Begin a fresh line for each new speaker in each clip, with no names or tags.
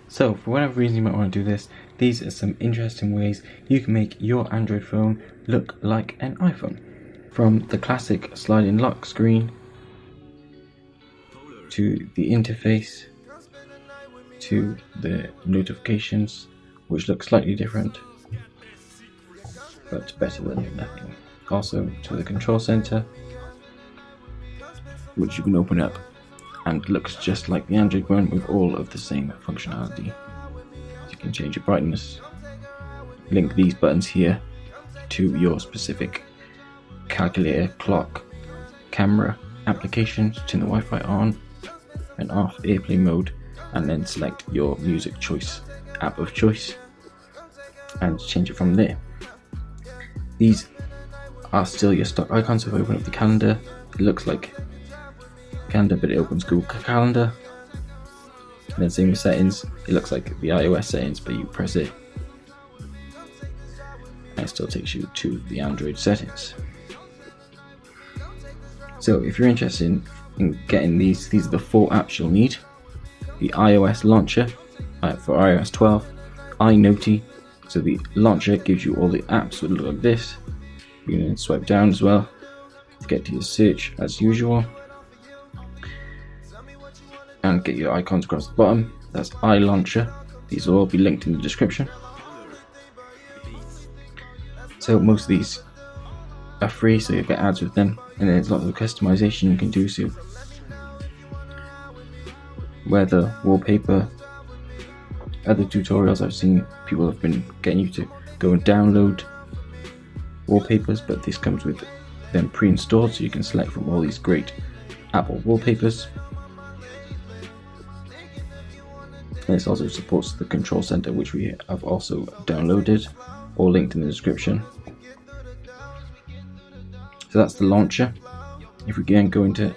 So for whatever reason you might want to do this, these are some interesting ways you can make your Android phone look like an iPhone. From the classic sliding lock screen, to the interface, to the notifications, which look slightly different, but better than nothing. Also to the control center, which you can open up and looks just like the Android one with all of the same functionality. You can change your brightness, link these buttons here to your specific calculator, clock, camera applications, turn the Wi-Fi on and off, airplane mode, and then select your music choice, app of choice, and change it from there. These are still your stock icons. If I open up the calendar, it looks like calendar, but it opens Google Calendar. And then same with settings, it looks like the iOS settings, but you press it and it still takes you to the Android settings. So if you're interested in getting these are the 4 apps you'll need. The iOS launcher for iOS 12, iNoti, so the launcher gives you all the apps that look like this. You can swipe down as well to get to your search as usual, and get your icons across the bottom. That's iLauncher. These will all be linked in the description. So most of these are free, so you'll get ads with them, and there's lots of customization you can do. So weather, wallpaper, other tutorials I've seen, people have been getting you to go and download wallpapers, but this comes with them pre-installed, so you can select from all these great Apple wallpapers. And this also supports the control center, which we have also downloaded, all linked in the description. So that's the launcher. If we again go into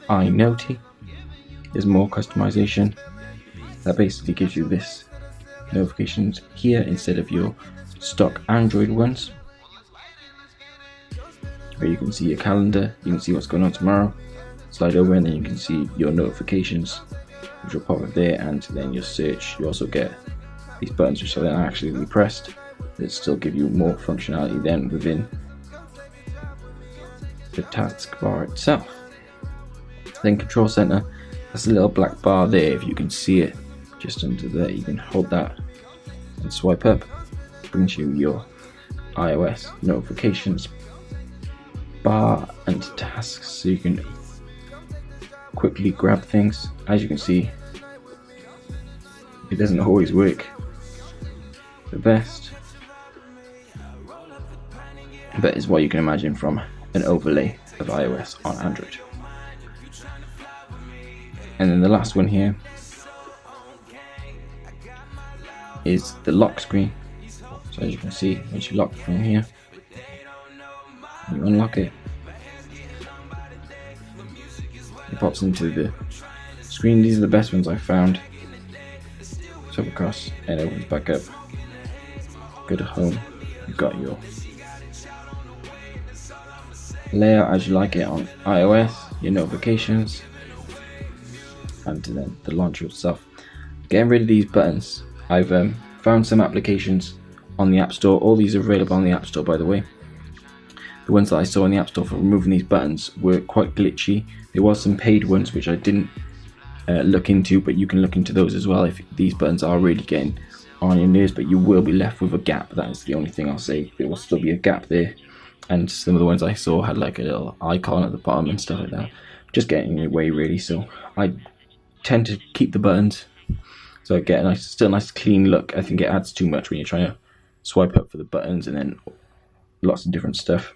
iNoti, there's more customization. That basically gives you this notifications here instead of your stock Android ones, where you can see your calendar, you can see what's going on tomorrow, slide over and then you can see your notifications, which will pop up there, and then your search. You also get these buttons which are then actually pressed that still give you more functionality then within the taskbar itself. Then control center, that's a little black bar there. If you can see it just under there, you can hold that and swipe up. Brings you your iOS notifications bar and tasks, so you can quickly grab things. As you can see, it doesn't always work the best, but it's what you can imagine from an overlay of iOS on Android. And then the last one here is the lock screen. So as you can see, once you lock from here, you unlock it, it pops into the screen. These are the best ones I found. Swipe across and it opens back up. Go to home, you've got your layout as you like it on iOS, your notifications, and then the launcher itself. Getting rid of these buttons, I've found some applications on the App Store. All these are available on the App Store, by the way. The ones that I saw in the App Store for removing these buttons were quite glitchy. There was some paid ones which I didn't look into, but you can look into those as well if these buttons are really getting on your nerves, but you will be left with a gap. That is the only thing I'll say. There will still be a gap there, and some of the ones I saw had like a little icon at the bottom and stuff like that, just getting in your way really. So I tend to keep the buttons so I get a still nice clean look. I think it adds too much when you're trying to swipe up for the buttons and then lots of different stuff.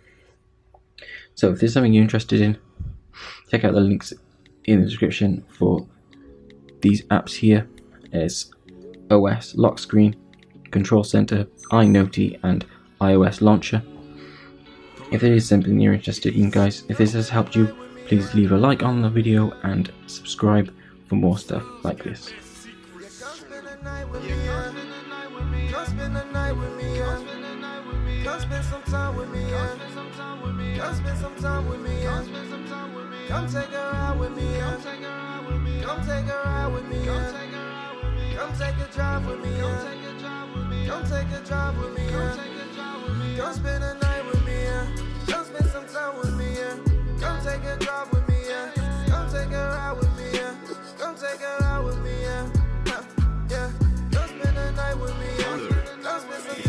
So if there's something you're interested in, check out the links in the description for these apps here. As OS lock screen, control center, iNoti, and iOS launcher. If there is something you're interested in, guys, if this has helped you, please leave a like on the video and subscribe for more stuff like this.
Come take a ride with me. Come take a drive with me, yeah. Come take a drive with me, yeah. Come spend a night.